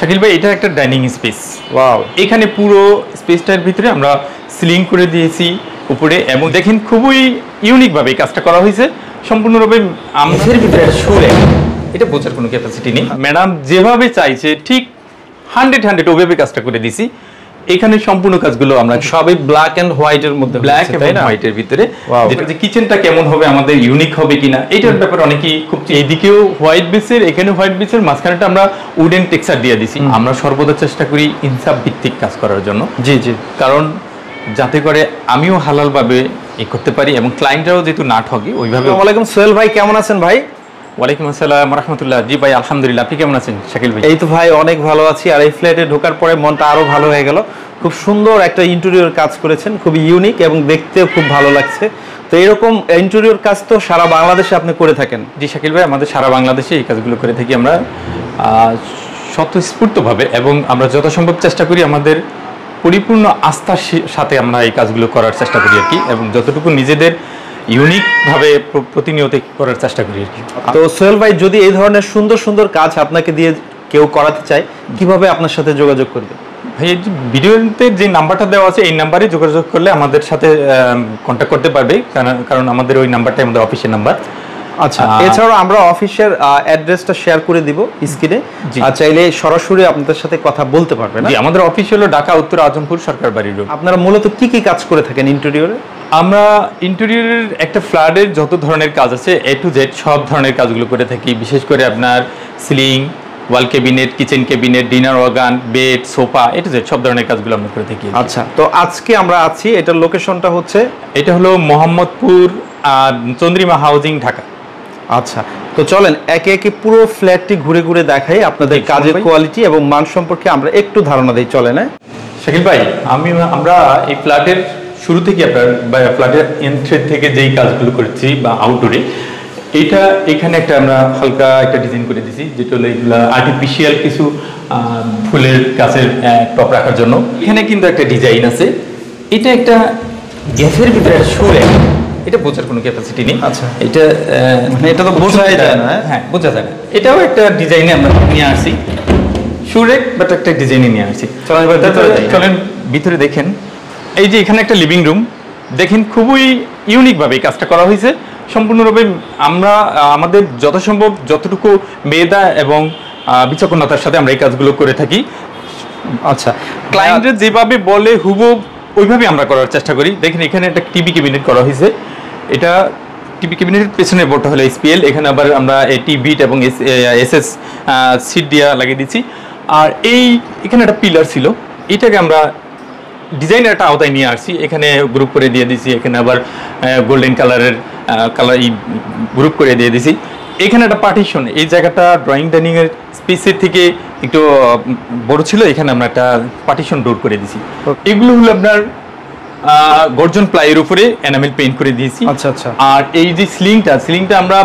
শাকিল ভাই, এটা একটা ডাইনিং স্পেস। ওয়াও, এখানে পুরো স্পেসটার ভিতরে আমরা সিলিং করে দিয়েছি উপরে, এবং দেখেন খুবই ইউনিকভাবে এই কাজটা করা হয়েছে। সম্পূর্ণরূপে আমাদের ভিতরে সুরে এটা বোঝার কোনো ক্যাপাসিটি নেই। ম্যাডাম যেভাবে চাইছে ঠিক 100 ওইভাবে কাজটা করে দিছি। এখানে সম্পূর্ণ কাজগুলো আমরা সবই ব্ল্যাক এন্ড হোয়াইটের মধ্যে, ব্ল্যাক এবং হোয়াইটের ভিতরে, যেটা যে কিচেনটা কেমন হবে, আমাদের ইউনিক হবে কিনা এটার ব্যাপারে অনেকেই খুব, এইদিকেও হোয়াইট বেসের, এখানে হোয়াইট বেসের, মাঝখানেটা আমরা উডেন টেক্সচার দিয়ে দিছি। আমরা সর্বদা চেষ্টা করি ইনসাফ ভিত্তিক কাজ করার জন্য। জি জি, কারণ যাতে করে আমিও হালালভাবে করতে পারি এবং ক্লায়েন্টরাও যেহেতু না ঠকে ওইভাবে। আসসালামু আলাইকুম সোহেল ভাই, কেমন আছেন ভাই? ওয়ালাইকুম আসসালাম রাহমাতুল্লাহ। জি ভাই, আলহামদুলিল্লাহ। আপনি কেমন আছেন শাকিল ভাই? এই তো ভাই অনেক ভালো আছি। আর এই ফ্ল্যাটে ঢোকার পরে মনটা আরো ভালো হয়ে গেল। খুব সুন্দর একটা ইন্টেরিয়র কাজ করেছেন, খুবই ইউনিক এবং দেখতেও খুব ভালো লাগছে। তো এরকম ইন্টেরিয়র কাজ তো সারা বাংলাদেশে আপনি করে থাকেন? জি শাকিল ভাই, আমাদের সারা বাংলাদেশে এই কাজগুলো করে থাকি আমরা স্বতঃস্ফূর্তভাবে, এবং আমরা যথাসম্ভব চেষ্টা করি আমাদের পরিপূর্ণ আস্থার সাথে আমরা এই কাজগুলো করার চেষ্টা করি আর কি, এবং যতটুকু নিজেদের ইউনিকভাবে প্রতিনিয়ত করার চেষ্টা করি আর কি। তো সোহেল ভাই, যদি এই ধরনের সুন্দর সুন্দর কাজ আপনাকে দিয়ে কেউ করাতে চায়, কিভাবে আপনার সাথে যোগাযোগ করবে? ভাই, ভিডিওতে যে নাম্বারটা দেওয়া আছে এই নাম্বারে যোগাযোগ করলে আমাদের সাথে কন্ট্যাক্ট করতে পারবে, কারণ আমাদের ওই নাম্বারটাই আমাদের অফিসের নাম্বার। আচ্ছা, এছাড়াও আমরা অফিসের অ্যাড্রেসটা শেয়ার করে দিব স্ক্রিনে, আর চাইলে সরাসরি আপনাদের সাথে কথা বলতে পারবেন। জি, আমাদের অফিস হলো ঢাকা উত্তর আজমপুর সরকার বাড়ি রোড। আপনারা মূলত কি কি কাজ করে থাকেন ইন্টেরিয়রে? আমরা ইন্টেরিয়রের একটা ফ্ল্যাটের যত ধরনের কাজ আছে A to Z সব ধরনের কাজগুলো করে থাকি। বিশেষ করে আপনার ceiling, wall cabinet, kitchen cabinet, dinner wagon, bed, sofa, A to Z সব ধরনের কাজগুলো আমরা করে থাকি। আচ্ছা, তো আজকে আমরা আছি, এটার লোকেশনটা হচ্ছে, এটা হলো মোহাম্মদপুর চন্দ্রিমা হাউজিং, ঢাকা। আচ্ছা, তো চলেন একে একে পুরো ফ্ল্যাটটি ঘুরে ঘুরে দেখাই, আপনাদের কাজের কোয়ালিটি এবং মান সম্পর্কে আমরা একটু ধারণা দিই। চলেন। শাকিল ভাই, আমরা এই ফ্ল্যাটের শুরু থেকে আপনার ফ্ল্যাটের এন্ট্রি থেকে যেই কাজগুলো করেছি বা আউটডোরে, এখানে একটা আমরা হালকা একটা ডিজাইন করে দিয়েছি, যেটা হলো এগুলা আর্টিফিশিয়াল কিছু ফুলের গাছের টপ রাখার জন্য। এখানে কিন্তু একটা ডিজাইন আছে, এটা একটা গ্যাসের ভিতরে সুরে, এটা বোঝার কোনো ক্যাপাসিটি নেই। আচ্ছা, এটা মানে এটা তো বোঝাই যায় না। হ্যাঁ, বোঝা যায় না। এটাও একটা ডিজাইনে আমরা নিয়ে আসছি, সুরে বাট একটা ডিজাইনে নিয়ে আসছি। চলেন ভিতরে দেখেন। এই যে এখানে একটা লিভিং রুম, দেখেন খুবই ইউনিকভাবে এই কাজটা করা হয়েছে। সম্পূর্ণরূপে আমরা আমাদের যথাসম্ভব যতটুকু মেধা এবং বিচক্ষণতার সাথে আমরা এই কাজগুলো করে থাকি। আচ্ছা, ক্লায়েন্টরা যেভাবে বলে হুবহু ওইভাবে আমরা করার চেষ্টা করি। দেখেন এখানে একটা টিভি ক্যাবিনেট করা হয়েছে, এটা টিভি ক্যাবিনেটের পেছনের বোর্ডটা হলো SPL, এখানে আবার আমরা টিভিট এবং SS সিট দিয়ে লাগিয়ে দিচ্ছি। আর এখানে একটা পিলার ছিল, এটাকে আমরা ডিজাইনের একটা আওতায় নিয়ে আসছি, এখানে গ্রুপ করে দিয়ে দিছি। এখানে আবার গোল্ডেন কালারের গ্রুপ করে দিয়ে দিছি। এখানে একটা পার্টিশন, এই জায়গাটা ড্রয়িং ডাইনিং এর স্পেসের থেকে একটু বড় ছিল, এখানে আমরা একটা পার্টিশন ডোর করে দিছি। এগুলো হলো আপনার গর্জন প্লাইয়ের উপরে এনামেল পেইন্ট করে দিয়েছি। আচ্ছা আচ্ছা। আর এই যে সিলিংটা আমরা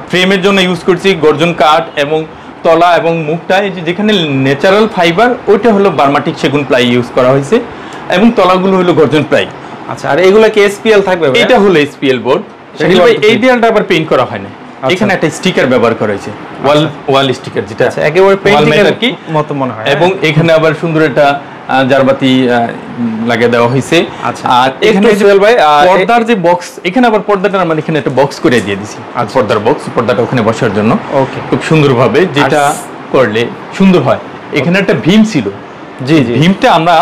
ফ্রেমের জন্য ইউজ করছি গর্জন কাঠ, এবং তলা এবং মুখটা এই যে যেখানে ন্যাচারাল ফাইবার, ওইটা হলো বার্মাটিক সেগুন প্লাই ইউজ করা হয়েছে, এবং তলাগুলো হলো গর্জন প্লাই। আচ্ছা, আর এগুলো কি SPL থাকবে? এটা হলো SPL বোর্ড। এই দেয়ালটা আবার পেইন্ট করা হয় না, এখানে একটা স্টিকার ব্যবহার করা হয়েছে, ওয়াল স্টিকার, যেটা একেবারে পেইন্টিং এর মতো মনে হয়। এবং এখানে আবার সুন্দর একটা জারবাতি লাগিয়ে দেওয়া হয়েছে। আর এখানে সোহেল ভাই পর্দার যে বক্স, এখানে আবার পর্দাটা আমরা এখানে একটা বক্স করে দিয়ে দিছি, আর পর্দার বক্স, পর্দাটা ওখানে বসার জন্য খুব সুন্দরভাবে, যেটা করলে সুন্দর হয়। এখানে একটা ভীম ছিল, জি জি, ভীমটা আমরা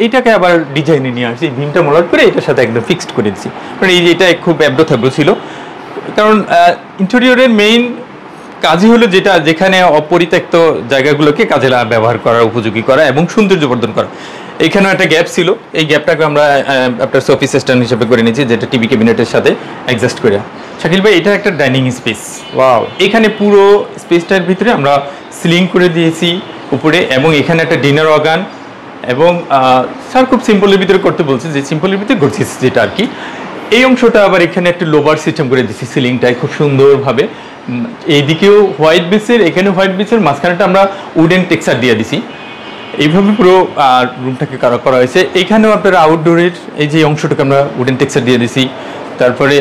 এইটাকে আবার ডিজাইনে নিয়ে আসছি, ভীমটা মোলাট করে এটার সাথে একদম ফিক্সড করে দিচ্ছি। কারণ এটা খুব অ্যাব্রো ছিল, কারণ ইন্টেরিয়রের মেইন কাজই হলো যেখানে অপরিত্যক্ত জায়গাগুলোকে কাজে ব্যবহার করা, উপযোগী করা এবং সৌন্দর্যবর্ধন করা। এখানেও একটা গ্যাপ ছিল, এই গ্যাপটাকে আমরা আপনার অফিস স্ট্যান্ড হিসেবে করে নিয়েছি, যেটা টিভি ক্যাবিনেটের সাথে অ্যাডজাস্ট করে। শাকিল ভাই, এটা একটা ডাইনিং স্পেস। ওয়াও, এখানে পুরো স্পেসটার ভিতরে আমরা সিলিং করে দিয়েছি উপরে, এবং এখানে একটা ডিনার ওয়াগান, এবং স্যার খুব সিম্পলের ভিতরে করতে বলছে, যে সিম্পলের ভিতরে করছি যেটা আর কি। এই অংশটা আবার এখানে একটা লোভার সিস্টেম করে দিচ্ছি, সিলিংটায় খুব সুন্দরভাবে। এইদিকেও হোয়াইট বেসের, এখানে হোয়াইট বেসের, মাঝখানেটা আমরা উডেন টেক্সচার দিয়ে দিছি। এইভাবে পুরো রুমটাকে করা হয়েছে। এখানেও আপনার আউটডোরের এই যে অংশটাকে আমরা উডেন টেক্সচার দিয়ে দিছি। তারপরে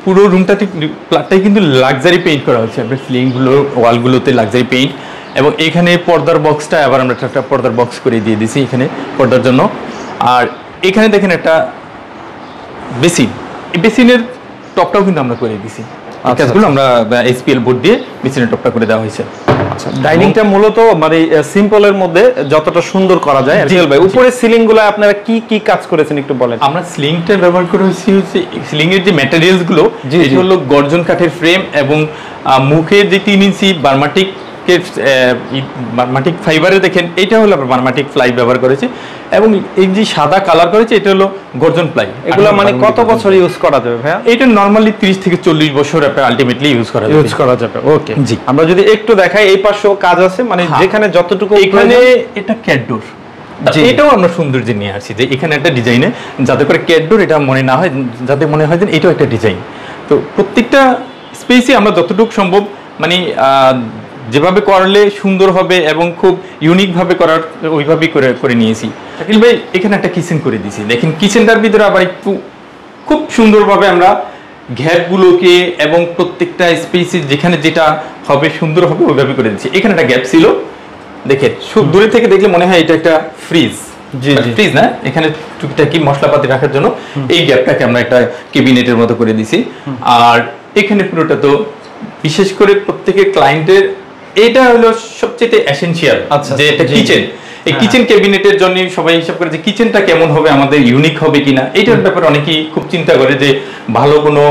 পুরো রুমটাতে ফ্ল্যাটটাই কিন্তু লাক্সারি পেইন্ট করা হয়েছে, আপনার সিলিংগুলো, ওয়ালগুলোতে লাক্সারি পেইন্ট, এবং এখানে পর্দার বক্সটা আবার আমরা একটা পর্দার বক্স করে দিয়ে দিছি এখানে পর্দার জন্য। আর এখানে দেখেন একটা বেসিন, এই বেসিনের টপটাও কিন্তু আমরা করে দিছি। কাজগুলো আমরা এসপিএল বোর্ড দিয়ে বেসিনের টপটা করে দেওয়া হয়েছে। আচ্ছা, ডাইনিংটা মূলত মানে সিম্পলের মধ্যে যতটা সুন্দর করা যায়। রিয়েল ভাই, উপরে সিলিং গুলো আপনারা কি কি কাজ করেছেন একটু বলেন। আমরা সিলিংটা ব্যবহার করেছি হচ্ছে সিলিং এর যে ম্যাটেরিয়ালস গুলো, এটা হলো গর্জন কাঠের ফ্রেম এবং মুখের যে 3 ইঞ্চি বার্মাটিক বার্মাটিক ফাইবারে দেখেন এটা হলো আমরা বার্মাটিক প্লাই ব্যবহার করেছি এবং এই যে সাদা কালার করেছে এটা হলো গর্জন প্লাই। এগুলো মানে কত বছর ইউজ করা যাবে ভাইয়া? এটা নরমালি 30 থেকে 40 বছর আপনি আলটিমেটলি ইউজ করা যাবে। ওকে জি, আমরা যদি একটু দেখাই এই পাশেও কাজ আছে, মানে যেখানে যতটুকু এখানে এটা ক্যাটডোর, এটাও আমরা সৌন্দর্য নিয়ে আসছি যে এখানে একটা ডিজাইনে যাতে করে ক্যাটডোর এটা মনে না হয়, যাতে মনে হয় যে এটাও একটা ডিজাইন। তো প্রত্যেকটা স্পেসে আমরা যতটুকু সম্ভব মানে যেভাবে করলে সুন্দর হবে এবং খুব ইউনিক ভাবে করার ওইভাবেই করে নিয়েছি। শাকিল ভাই এখানে একটা কিচেন করে দিয়েছি, দেখেন কিচেনটার ভিতরে আবার একটু খুব সুন্দরভাবে আমরা গ্যাপগুলোকে এবং প্রত্যেকটা স্পেসে যেখানে যেটা হবে সুন্দর হবে ওইভাবে করে দিচ্ছি। এখানে একটা গ্যাপ ছিল, দেখেন দূরে থেকে দেখলে মনে হয় এটা একটা ফ্রিজ, ফ্রিজ না, এখানে টুকিটাকি মশলাপাতি রাখার জন্য এই গ্যাপটাকে আমরা একটা ক্যাবিনেটের মতো করে দিছি। আর এখানে পুরোটা তো বিশেষ করে প্রত্যেকের ক্লায়েন্টের এটা হলো সবচেয়ে এসেনশিয়াল যে এটা কিচেন। এই কিচেন ক্যাবিনেটের জন্য সবাই হিসাব করে যে কিচেনটা কেমন হবে, আমাদের ইউনিক হবে কিনা, এইটার ব্যাপারে অনেকেই খুব চিন্তা করে যে ভালো কোনো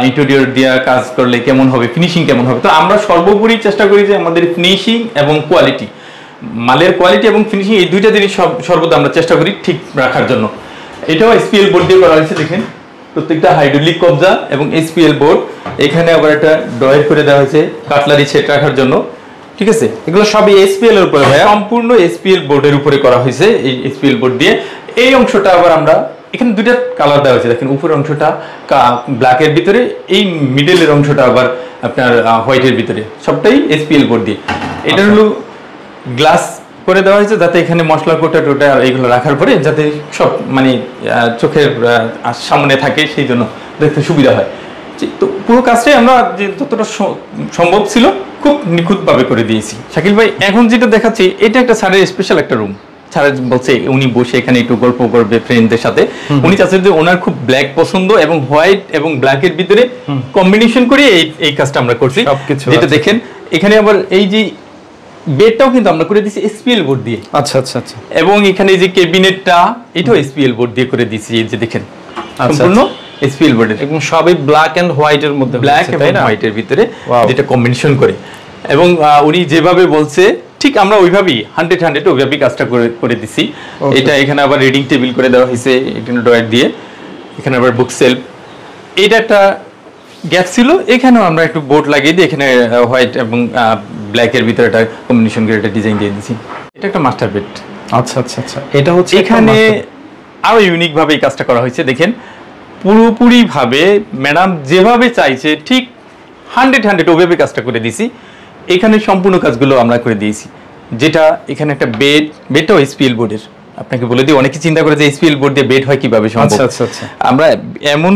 ইন্টেরিয়র দিয়ে কাজ করলে কেমন হবে, ফিনিশিং কেমন হবে। তো আমরা সর্বোপরি চেষ্টা করি যে আমাদের ফিনিশিং এবং কোয়ালিটি, মালের কোয়ালিটি এবং ফিনিশিং এই দুইটা জিনিস সর্বদা আমরা চেষ্টা করি ঠিক রাখার জন্য। এটাও এসপিএল বোর্ড দিয়ে করা হয়েছে, দেখেন প্রত্যেকটা হাইড্রোলিক কবজা এবং এসপিএল বোর্ড। এখানে আবার একটা ড্রয়ার করে দেওয়া হয়েছে কাটলারি সেট রাখার জন্য, ঠিক আছে। এগুলো সবই এসপিএল এর উপরে ভাইয়া, সম্পূর্ণ এসপিএল বোর্ডের উপরে করা হয়েছে। এই এসপিএল বোর্ড দিয়ে এই অংশটা আবার আমরা এখানে দুইটা কালার দেওয়া হয়েছে, দেখেন উপরের অংশটা ব্ল্যাকের ভিতরে, এই মিডলের অংশটা আবার আপনার হোয়াইটের ভিতরে, সবটাই এসপিএল বোর্ড দিয়ে। এটা হলো গ্লাস করে দেওয়া হয়েছে যাতে এখানে মশলা কোটা টোটা এইগুলো রাখার পরে যাতে সব মানে চোখের সামনে থাকে, সেই জন্য দেখতে সুবিধা হয়। তো পুরো কাজটাই আমরা যে যতটা সম্ভব ছিল খুব নিখুঁতভাবে করে দিয়েছি। শাকিল ভাই এখন যেটা দেখাচ্ছি এটা একটা স্যারের স্পেশাল একটা রুম। স্যার বলছে উনি বসে এখানে একটু গল্প করবে ফ্রেন্ডদের সাথে। উনি চাচ্ছেন যে ওনার খুব ব্ল্যাক পছন্দ এবং হোয়াইট এবং ব্ল্যাকের ভিতরে কম্বিনেশন করে এই কাজটা আমরা করছি। যেটা দেখেন এখানে আবার এই যে বেডটাও কিন্তু আমরা করে দিয়েছি এসপিএল বোর্ড দিয়ে। আচ্ছা আচ্ছা আচ্ছা। এবং এখানে যে ক্যাবিনেটটা এটাও এসপিএল বোর্ড দিয়ে করে দিয়েছি, এই যে দেখেন সম্পূর্ণ এসপিএল বোর্ডের এবং সবই ব্ল্যাক এন্ড হোয়াইট এর মধ্যে, ব্ল্যাক এবং হোয়াইটের ভিতরে যেটা কম্বিনেশন করে। এবং উনি যেভাবে বলছে ঠিক আমরা ওইভাবেই 100 ওইভাবেই কাজটা করে দিছি। এটা এখানে আবার রিডিং টেবিল করে দেওয়া হয়েছে এখানে ড্রয়ার দিয়ে, এখানে আবার বুক সেলফ। এটা একটা গ্যাপ ছিল, এখানেও আমরা একটু বোর্ড লাগিয়ে দিয়ে এখানে হোয়াইট এবং ব্ল্যাকের ভিতরে একটা কম্বিনেশন করে একটা ডিজাইন দিয়ে দিয়েছি। এটা একটা মাস্টার বেড। আচ্ছা আচ্ছা আচ্ছা। এটা হচ্ছে এখানে আরো ইউনিক ভাবে এই কাজটা করা হয়েছে, দেখেন পুরোপুরি ভাবে ম্যাডাম যেভাবে চাইছে ঠিক 100 ওইভাবে কাজটা করে দিয়েছি। এখানে সম্পূর্ণ কাজগুলো আমরা করে দিয়েছি। যেটা এখানে একটা বেডটাও এসপিএল বোর্ডের, আপনাকে বলে দিই অনেকে চিন্তা করে যে এসপিএল বোর্ড দিয়ে বেড হয় কিভাবে সম্ভব। আমরা এমন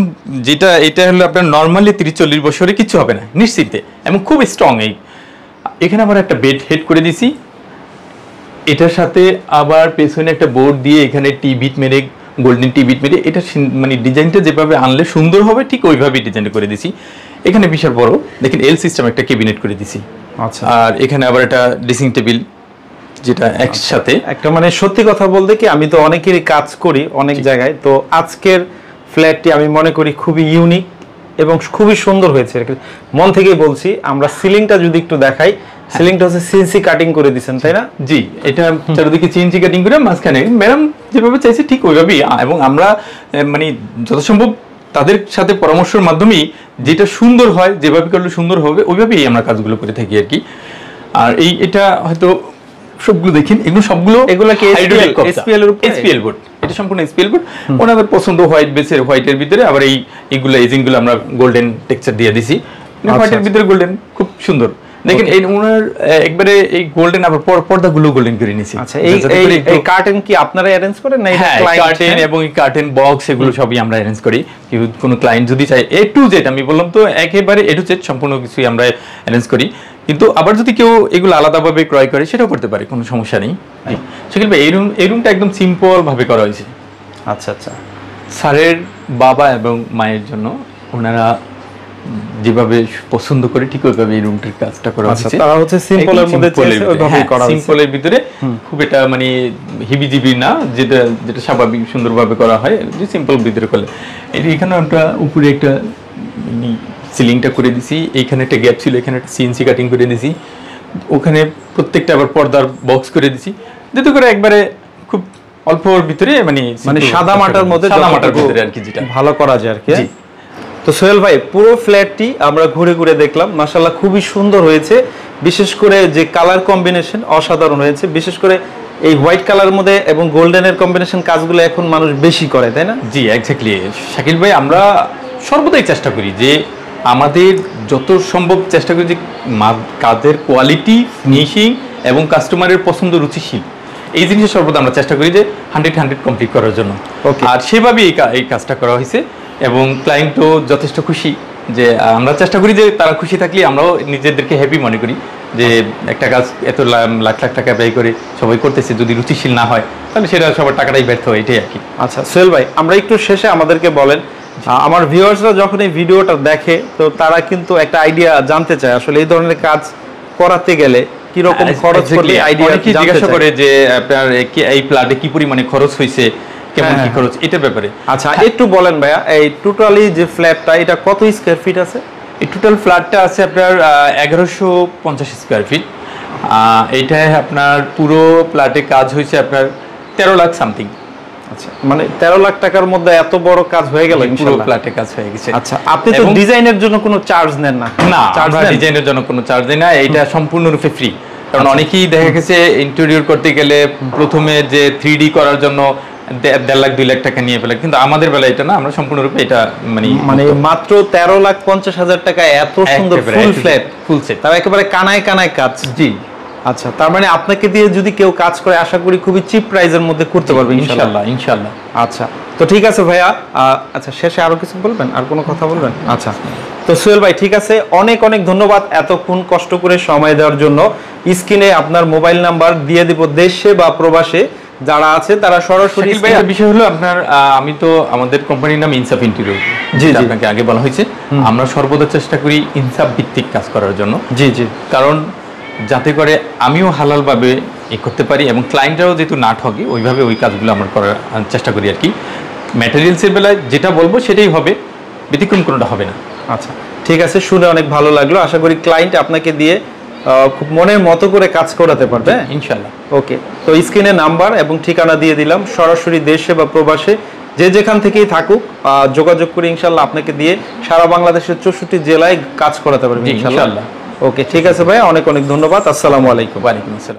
যেটা এটা হলো আপনার নরমালি 30-40 বছরে কিছু হবে না নিশ্চিতে, এবং খুব স্ট্রং। এখানে আবার একটা বেড হেড করে দিয়েছি, এটার সাথে আবার পেছনে একটা বোর্ড দিয়ে এখানে টিবিট মেরে গোল্ডেন টিবিট মেরে এটা মানে ডিজাইনটা যেভাবে আনলে সুন্দর হবে ঠিক ওইভাবেই ডিজাইনটা করে দিয়েছি। এখানে বিশাল বড় দেখেন এল সিস্টেম একটা ক্যাবিনেট করে দিয়েছি। আচ্ছা। আর এখানে আবার একটা ড্রেসিং টেবিল যেটা একসাথে একটা মানে সত্যি কথা বলতে কি আমি তো অনেকেরই কাজ করি অনেক জায়গায়, তো আজকের ফ্ল্যাটটি আমি মনে করি খুবই ইউনিক এবং খুবই সুন্দর হয়েছে। মন থেকেই বলছি, আমরা সিলিংটা যদি একটু দেখাই, সিলিংটা হচ্ছে সিএনসি কাটিং করে দিয়েছেন তাই না? জি, এটা চারিদিকে সিএনসি কাটিং করে মাঝখানে ম্যাডাম যেভাবে চাইছে ঠিক ওইভাবেই, এবং আমরা মানে যত সম্ভব তাদের সাথে পরামর্শের মাধ্যমেই যেটা সুন্দর হয়, যেভাবে করলে সুন্দর হবে ওইভাবেই আমরা কাজগুলো করে থাকি আর কি। আর এটা হয়তো সবগুলো দেখেন এগুলো কি এসপিএল বোর্ড, এটা সম্পূর্ণ এসপিএল বোর্ড। ওনাদের পছন্দ হোয়াইট বেসের, হোয়াইটের ভিতরে আবার এইগুলো এজিংগুলো আমরা গোল্ডেন টেক্সচার দিয়ে দিছি। হোয়াইটের ভিতরে গোল্ডেন খুব সুন্দর দেখেন। এই ওনার একবারে এই গোল্ডেন আবার পর্দাগুলো গোল্ডেন করে নিয়েছি। আচ্ছা, এই কার্টেন কি আপনারা অ্যারেঞ্জ করেন না? হ্যাঁ, কার্টেন এবং এই কার্টেন বক্স এগুলো সবই আমরা অ্যারেঞ্জ করি। কেউ কোনো ক্লায়েন্ট যদি চায় A to Z, আমি বললাম তো একেবারে A to Z সম্পূর্ণ কিছুই আমরা অ্যারেঞ্জ করি। কিন্তু আবার যদি কেউ এগুলো আলাদাভাবে ক্রয় করে সেটাও করতে পারে, কোনো সমস্যা নেই। শাকিল ভাই এই রুমটা একদম সিম্পল ভাবে করা হয়েছে। আচ্ছা আচ্ছা। স্যারের বাবা এবং মায়ের জন্য ওনারা যেভাবে পছন্দ করে ঠিক ওইভাবে এই রুমটির কাজটা করা হয়েছে। তারা হচ্ছে সিম্পলের মধ্যে চেয়েছে ওইভাবেই করা হয়েছে। সিম্পলের ভিতরে খুব এটা মানে হিবিজিবি না, যেটা যেটা স্বাভাবিক সুন্দরভাবে করা হয়, যে সিম্পল ভিতরে করলে। এখানে আমরা উপরে একটা সিলিংটা করে দিছি, এইখানে একটা গ্যাপ ছিল, এখানে একটা সিএনসি কাটিং করে দিছি, ওখানে প্রত্যেকটা আবার পর্দার বক্স করে দিছি, যাতে করে একবারে খুব অল্পর ভিতরে মানে সাদা মাটার মধ্যে আর কি যেটা ভালো করা যায় আর কি। তো সোহেল ভাই পুরো ফ্ল্যাটটি আমরা ঘুরে ঘুরে দেখলাম, মাশাআল্লাহ খুবই সুন্দর হয়েছে। বিশেষ করে যে কালার কম্বিনেশন অসাধারণ হয়েছে, বিশেষ করে এই হোয়াইট কালার মধ্যে এবং গোল্ডেনের কম্বিনেশন কাজগুলো এখন মানুষ বেশি করে, তাই না? জি এক্স্যাক্টলি শাকিল ভাই, আমরা সর্বদাই চেষ্টা করি যে আমাদের যত সম্ভব চেষ্টা করি যে কাজের কোয়ালিটি, ফিনিশিং এবং কাস্টমারের পছন্দ রুচিশীল, এই জিনিসটা সর্বদা আমরা চেষ্টা করি যে 100 কমপ্লিট করার জন্য। আর সেভাবেই এই কাজটা করা হয়েছে এবং ক্লায়েন্টও যথেষ্ট খুশি। যে আমরা চেষ্টা করি যে তারা খুশি থাকলে আমরাও নিজেদেরকে হ্যাপি মনে করি যে একটা কাজ এত লাখ লাখ টাকা ব্যয় করে সবাই করতেছে, যদি রুচিশীল না হয় তাহলে সেটা সবার টাকাটাই ব্যর্থ হয়, এটাই আর কি। আচ্ছা সোহেল ভাই, আমরা একটু শেষে আমাদেরকে বলেন, আমার ভিউয়ার্সরা যখন এই ভিডিওটা দেখে তো তারা কিন্তু একটা আইডিয়া জানতে চায় আসলে এই ধরনের কাজ করাতে গেলে কি রকম খরচ করলে আইডিয়া জিজ্ঞাসা করে যে আপনার এই প্লাটে কি পরিমাণে খরচ হয়েছে, কেমন কি খরচ, এটার ব্যাপারে। আচ্ছা একটু বলেন ভাইয়া, এই টোটালি যে ফ্ল্যাটটা এটা কত স্কয়ার ফিট আছে? এই টোটাল ফ্ল্যাটটা আছে আপনার 1150 স্কয়ার ফিট। এইটায় আপনার পুরো প্লাটে কাজ হয়েছে আপনার 13 লাখ সামথিং। আচ্ছা, মানে 13 লাখ টাকার মধ্যে এত বড় কাজ হয়ে গেল, পুরো প্লাটে কাজ হয়ে গেছে। আচ্ছা, আপনি তো ডিজাইনের জন্য কোনো চার্জ নেন না? না, আমরা ডিজাইনের জন্য কোনো চার্জ দেই না, এটা সম্পূর্ণরূপে ফ্রি। কারণ অনেকেই দেখা গেছে ইন্টেরিয়র করতে গেলে প্রথমে যে 3D করার জন্য 1.5 লাখ 2 লাখ টাকা নিয়ে ফেলে, কিন্তু আমাদের বেলা এটা না, আমরা সম্পূর্ণরূপে এটা মানে মাত্র 13,50,000 টাকা এত সুন্দর ফুল ফ্ল্যাট, ফুল সেট, তাও একেবারে কানায় কানায় কাজ। জি আচ্ছা, তার মানে আপনাকে দিয়ে যদি কেউ কাজ করে আশা করি খুবই চিপ প্রাইসের মধ্যে করতে পারবে ইনশাআল্লাহ ইনশাআল্লাহ। আচ্ছা, তো ঠিক আছে ভাইয়া। আচ্ছা, শেষে আরো কিছু বলবেন, আর কোনো কথা বলবেন? আচ্ছা, তো সোহেল ভাই ঠিক আছে, অনেক অনেক ধন্যবাদ এতক্ষণ কষ্ট করে সময় দেওয়ার জন্য। স্ক্রিনে আপনার মোবাইল নাম্বার দিয়ে দিব, দেশে বা প্রবাসে যারা আছে তারা সরাসরি। বিষয় হলো আপনার, আমি তো আমাদের কোম্পানির নাম ইনসাফ ইন্টেরিয়র, জি আপনাকে আগে বলা হয়েছে, আমরা সর্বদা চেষ্টা করি ইনসাফ ভিত্তিক কাজ করার জন্য। জি জি, কারণ যাতে করে আমিও হালালভাবে করতে পারি এবং ক্লায়েন্টরাও যেহেতু না ঠকে ওইভাবে ওই কাজগুলো আমরা করার চেষ্টা করি আর কি। ম্যাটেরিয়ালসের বেলায় যেটা বলবো সেটাই হবে, ব্যতিক্রম কোনোটা হবে না। আচ্ছা ঠিক আছে, শুনে অনেক ভালো লাগলো। আশা করি ক্লায়েন্ট আপনাকে দিয়ে খুব মনের মতো করে কাজ করাতে পারবে ইনশাআল্লাহ। ওকে, তো স্ক্রিনে নাম্বার এবং ঠিকানা দিয়ে দিলাম, সরাসরি দেশে বা প্রবাসে যে যেখান থেকেই থাকুক যোগাযোগ করে ইনশাআল্লাহ আপনাকে দিয়ে সারা বাংলাদেশের 64 জেলায় কাজ করাতে পারবে ইনশাআল্লাহ। ওকে ঠিক আছে ভাই, অনেক অনেক ধন্যবাদ। আসসালামু আলাইকুম। ওয়ালাইকুম আসসালাম।